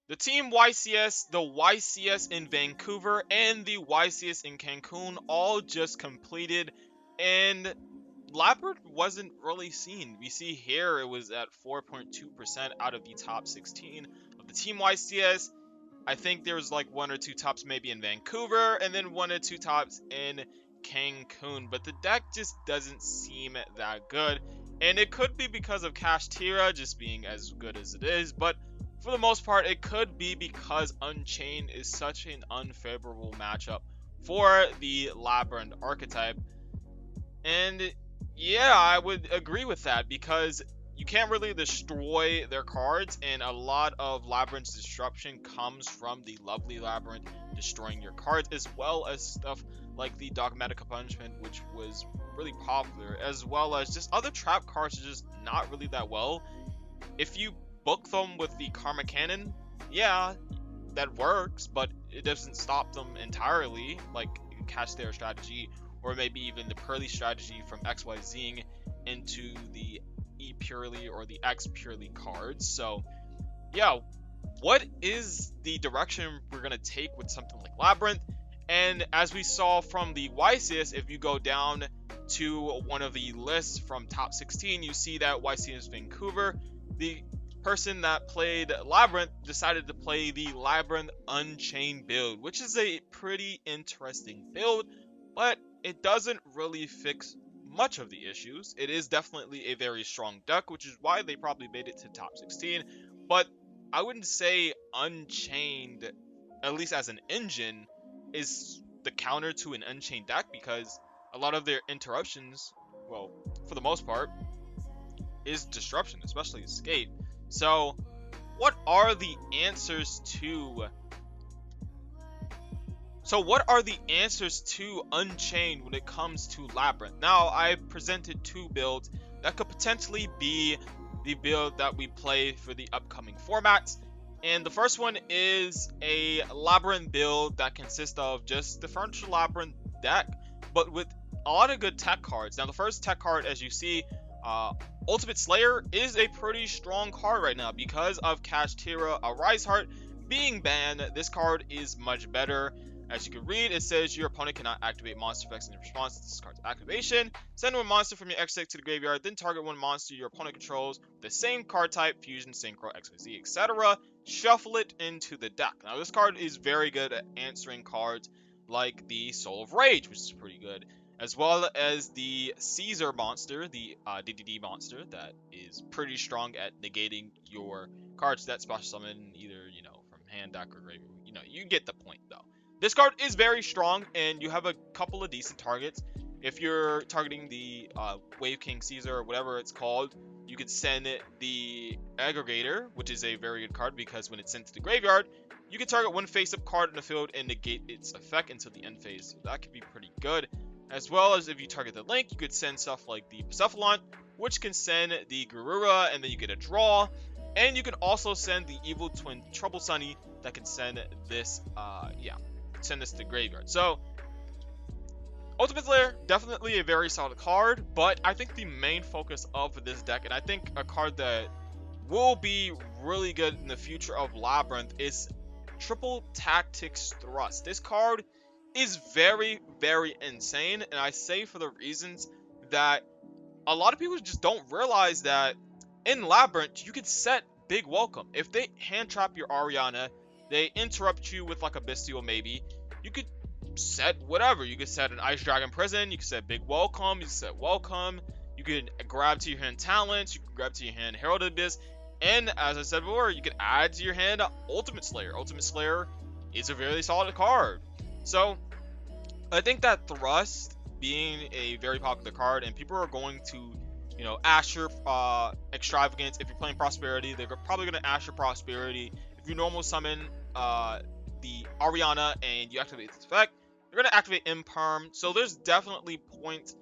the Team YCS, the YCS in Vancouver, and the YCS in Cancun all just completed, and Labrynth wasn't really seen. We see here it was at 4.2% out of the top 16 of the Team YCS. I think there was like 1 or 2 tops maybe in Vancouver, and then 1 or 2 tops in Cancun. But the deck just doesn't seem that good. And it could be because of Kashtira just being as good as it is, but for the most part, it could be because Unchained is such an unfavorable matchup for the Labrynth archetype. And yeah, I would agree with that because you can't really destroy their cards, and a lot of Labrynth's disruption comes from the lovely Labrynth destroying your cards, as well as stuff like the Dogmatic Punishment, which was really popular, as well as just other trap cards are just not really that well. If you book them with the Karma Cannon, yeah, that works, but it doesn't stop them entirely, like you can catch their strategy, or maybe even the Pearly strategy from XYZing into the E purely or the X purely cards. So yeah, what is the direction we're going to take with something like Labrynth? And as we saw from the YCS, if you go down to one of the lists from top 16, you see that YCS Vancouver, the person that played Labrynth decided to play the Labrynth Unchained build, which is a pretty interesting build, but it doesn't really fix much of the issues. It is definitely a very strong deck, which is why they probably made it to top 16, but I wouldn't say Unchained, at least as an engine, is the counter to an Unchained deck, because a lot of their interruptions, well, for the most part, is disruption, especially escape. So what are the answers to Unchained when it comes to Labrynth? Now, I presented 2 builds that could potentially be the build that we play for the upcoming formats. And the first one is a Labrynth build that consists of just the Furniture Labrynth deck, but with a lot of good tech cards. Now, the first tech card, as you see, Ultimate Slayer is a pretty strong card right now because of Kashtira, a Rise Heart being banned. This card is much better. As you can read, it says your opponent cannot activate monster effects in response to this card's activation. Send one monster from your X deck to the graveyard, then target one monster your opponent controls with the same card type, fusion, synchro, XYZ, etc. Shuffle it into the deck. Now, this card is very good at answering cards like the Soul of Rage, which is pretty good, as well as the Caesar monster, the DDD monster, that is pretty strong at negating your cards that special summon either, from hand, deck, or graveyard. You get the point, though. This card is very strong, and you have a couple of decent targets. If you're targeting the Wave King Caesar, or whatever it's called, you can send the Aggregator, which is a very good card, because when it's sent to the graveyard, you can target one face-up card in the field and negate its effect until the end phase. So that could be pretty good. As well as if you target the Link, you could send stuff like the Cephalon, which can send the Garura, and then you get a draw. And you can also send the Evil Twin Trouble Sunny that can send this, send this to the graveyard. So Ultimate Slayer, definitely a very solid card, but I think the main focus of this deck, and I think a card that will be really good in the future of Labrynth, is Triple Tactics Thrust. This card is very, very insane, and I say for the reasons that a lot of people just don't realize that in Labrynth, you could set Big Welcome. If they hand trap your Ariana, they interrupt you with like a Bestial maybe, you could set whatever. You could set an Ice Dragon Prison, you could set Big Welcome, you could set Welcome, you could grab to your hand Talents, you could grab to your hand Herald Abyss, and as I said before, you could add to your hand Ultimate Slayer. Ultimate Slayer is a very solid card. So I think that Thrust being a very popular card, and people are going to, Asher Extravagance. If you're playing Prosperity, they're probably going to Asher Prosperity. If you normal summon the Ariana and you activate this effect, you're going to activate Imperm. So there's definitely points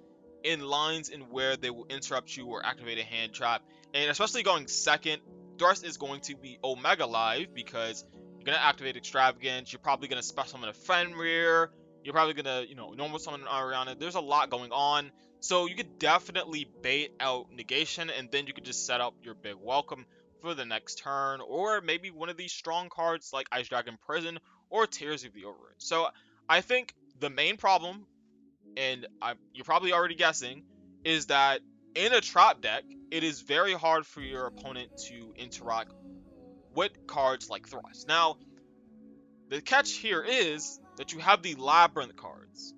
in lines in where they will interrupt you or activate a hand trap. And especially going second, Thrust is going to be Omega Live, because you're going to activate Extravagance. You're probably going to special summon a Fenrir. You're probably going to, normal summon an Ariana. There's a lot going on. So you could definitely bait out Negation, and then you could just set up your Big Welcome for the next turn, or maybe one of these strong cards like Ice Dragon Prison or Tears of the Overworld. So I think the main problem, and you're probably already guessing, is that in a trap deck, it is very hard for your opponent to interact with cards like Thrust. Now, the catch here is that you have the Labrynth cards,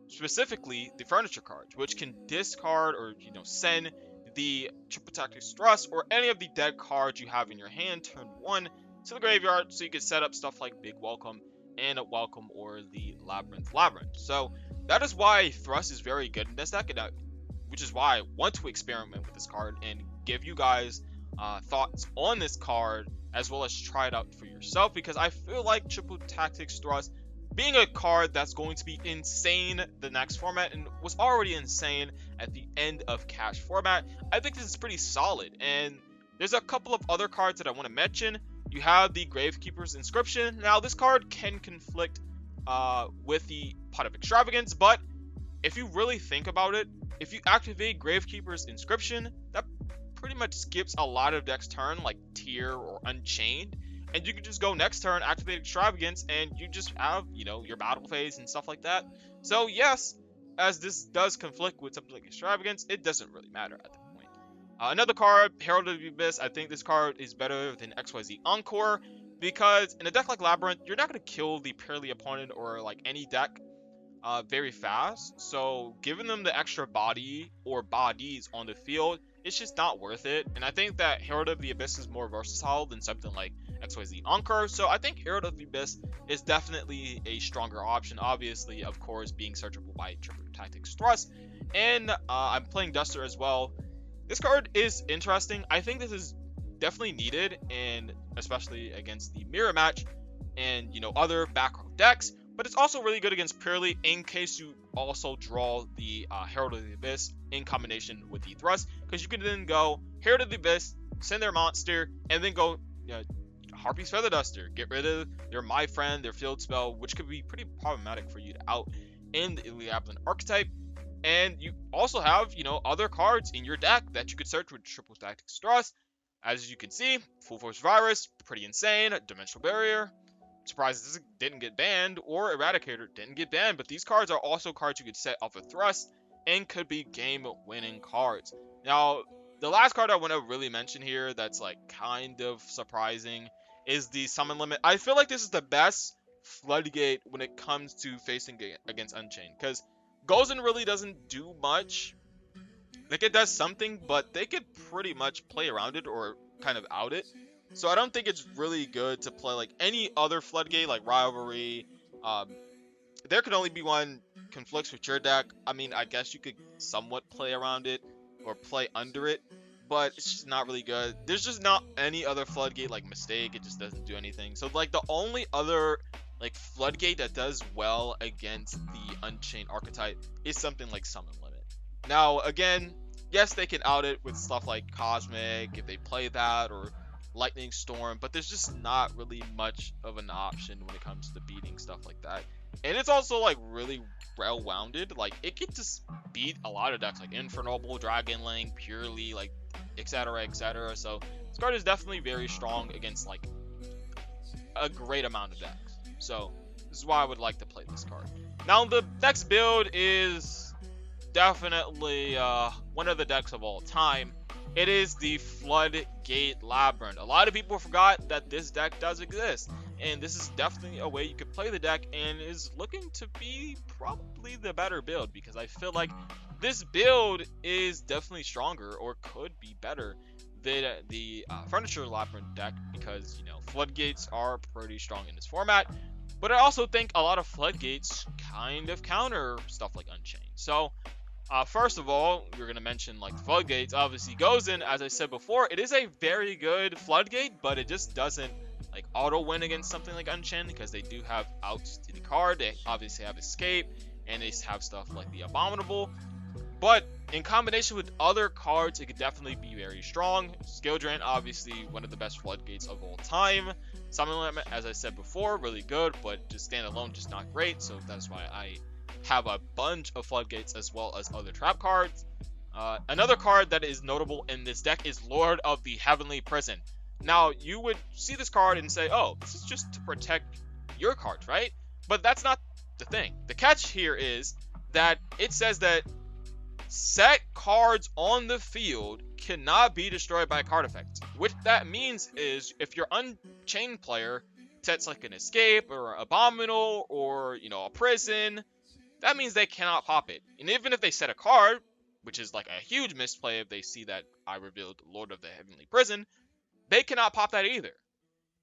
specifically the furniture cards, which can discard or send the Triple Tactics Thrust or any of the dead cards you have in your hand turn 1 to the graveyard, so you can set up stuff like Big Welcome and Welcome or the Labrynth. So that is why Thrust is very good in this deck, and which is why I want to experiment with this card and give you guys thoughts on this card, as well as try it out for yourself, because I feel like Triple Tactics Thrust being a card that's going to be insane the next format, and was already insane at the end of Cash format, I think this is pretty solid. And there's a couple of other cards that I want to mention. You have the Gravekeeper's Inscription. Now, this card can conflict with the Pot of Extravagance, but if you really think about it, if you activate Gravekeeper's Inscription, that pretty much skips a lot of decks turn, like Tier or Unchained, and you can just go next turn, activate Extravagance, and you just have, your battle phase and stuff like that. So yes, as this does conflict with something like Extravagance, it doesn't really matter at that point. Another card, Herald of the Abyss. I think this card is better than XYZ Encore, because in a deck like Labrynth, you're not going to kill the Purely opponent or like any deck very fast. So giving them the extra body or bodies on the field, it's just not worth it. And I think that Herald of the Abyss is more versatile than something like XYZ Encore. So I think Herald of the Abyss is definitely a stronger option. Obviously, of course, being searchable by Triple Tactics Thrust. And I'm playing Duster as well. This card is interesting. I think this is definitely needed, and especially against the mirror match and other back row decks. But it's also really good against Purely in case you also draw the Herald of the Abyss in combination with the Thrust, because you can then go Herald of the Abyss, send their monster, and then go Harpy's Feather Duster, get rid of their My Friend, their field spell, which could be pretty problematic for you to out in the Labrynth archetype. And you also have, other cards in your deck that you could search with Triple Tactics Thrust. As you can see, Full Force Virus, pretty insane, Dimensional Barrier. Surprised this didn't get banned, or Eradicator didn't get banned, but these cards are also cards you could set off a Thrust and could be game-winning cards. Now, the last card I want to really mention here that's like kind of surprising is the Summon Limit. I feel like this is the best floodgate when it comes to facing against Unchained, because Gozen really doesn't do much. Like, it does something, but they could pretty much play around it or kind of out it. So I don't think it's really good to play like any other floodgate, like Rivalry. There could only be one conflicts with your deck. I mean, I guess you could somewhat play around it or play under it, but it's just not really good. There's just not any other floodgate like Mistake. It just doesn't do anything. So like the only other like floodgate that does well against the Unchained archetype is something like Summon Limit. Now again, yes, they can out it with stuff like Cosmic if they play that, or Lightning Storm, but there's just not really much of an option when it comes to beating stuff like that. And it's also like really well-rounded. Like, it can just beat a lot of decks like Infernoble, Dragon Link, Purely, like etc, etc. So this card is definitely very strong against like a great amount of decks. So this is why I would like to play this card. Now the next build is definitely one of the decks of all time. It is the Floodgate Labrynth. A lot of people forgot that this deck does exist, and this is definitely a way you could play the deck, and is looking to be probably the better build, because I feel like this build is definitely stronger, or could be better than the Furniture Labrynth deck, because Floodgates are pretty strong in this format. But I also think a lot of Floodgates kind of counter stuff like Unchained. So first of all, we're going to mention like Floodgates. Obviously, Gozen, as I said before, it is a very good Floodgate, but it just doesn't like auto win against something like Unchained, because they do have outs to the card. They obviously have Escape, and they have stuff like the Abominable. But in combination with other cards, it could definitely be very strong. Skill Drain, obviously one of the best Floodgates of all time. Summon Limit, as I said before, really good, but just stand alone, just not great. So that's why I have a bunch of Floodgates as well as other trap cards. Another card that is notable in this deck is Lord of the Heavenly Prison. Now, you would see this card and say, oh, this is just to protect your cards, right? But that's not the thing. The catch here is that it says that set cards on the field cannot be destroyed by card effects. What that means is if your Unchained player sets like an escape or abominable or, you know, a prison, that means they cannot pop it. And even if they set a card, which is like a huge misplay if they see that I revealed Lord of the Heavenly Prison, they cannot pop that either.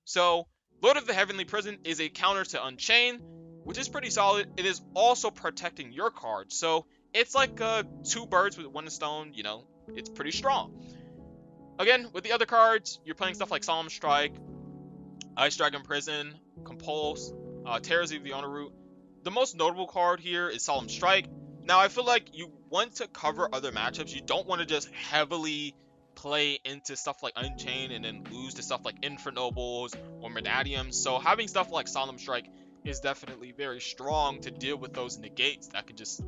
So Lord of the Heavenly Prison is a counter to Unchained, which is pretty solid. It is also protecting your card. So it's like two birds with one stone, you know, it's pretty strong. Again, with the other cards, you're playing stuff like Solemn Strike, Ice Dragon Prison, Compulse, Terrors of the Honor Root. The most notable card here is Solemn Strike. Now, I feel like you want to cover other matchups. You don't want to just heavily play into stuff like Unchained and then lose to stuff like Infernobles or Menadiums. So having stuff like Solemn Strike is definitely very strong to deal with those negates that can just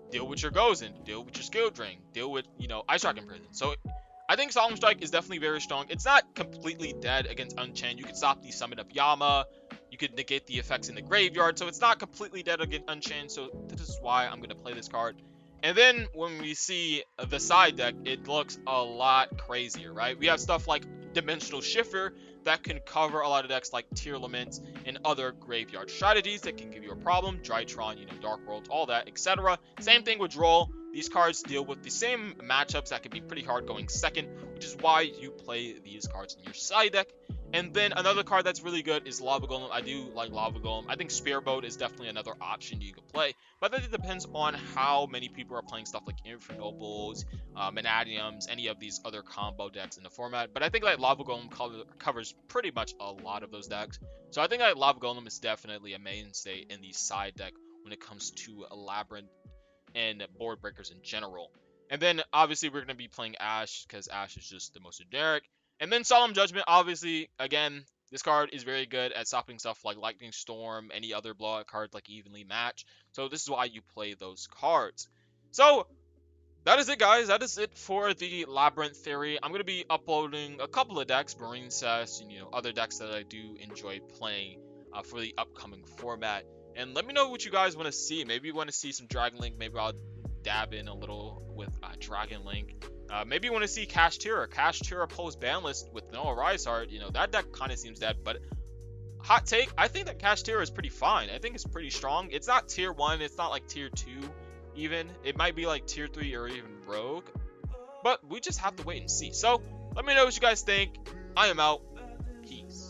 deal with your Gozen, deal with your Skill Drain, deal with, you know, Ice Dragon Prison. So I think Solemn Strike is definitely very strong. It's not completely dead against Unchained. You can stop the Summon Up Yama. You could negate the effects in the graveyard. So it's not completely dead against Unchained. So this is why I'm going to play this card. And then when we see the side deck, it looks a lot crazier, right? We have stuff like Dimensional Shifter that can cover a lot of decks like Tear Laments and other graveyard strategies that can give you a problem. Drytron, you know, Dark World, all that, etc. Same thing with Droll. These cards deal with the same matchups that can be pretty hard going second, which is why you play these cards in your side deck. And then another card that's really good is Lava Golem. I do like Lava Golem. I think Spearboat is definitely another option you can play. But then it depends on how many people are playing stuff like Infernobles, Menadiums, any of these other combo decks in the format. But I think like Lava Golem covers pretty much a lot of those decks. So I think like Lava Golem is definitely a mainstay in the side deck when it comes to a Labrynth and board breakers in general. And then obviously we're going to be playing Ash because Ash is just the most generic. And then Solemn Judgment, obviously, again, this card is very good at stopping stuff like Lightning Storm, any other blowout cards like Evenly Match. So this is why you play those cards. So that is it, guys. That is it for the Labrynth theory. I'm going to be uploading a couple of decks, Marine Cess, and, you know, other decks that I do enjoy playing for the upcoming format. And let me know what you guys want to see. Maybe you want to see some Dragon Link. Maybe I'll dab in a little with Dragon Link. Maybe you want to see Kashtira. Kashtira pulls BANLIST with no Arise Heart. You know, that deck kind of seems dead, but hot take, I think that Kashtira is pretty fine. I think it's pretty strong. It's not tier 1. It's not like tier 2 even. It might be like tier 3 or even Rogue. But we just have to wait and see. So, let me know what you guys think. I am out. Peace.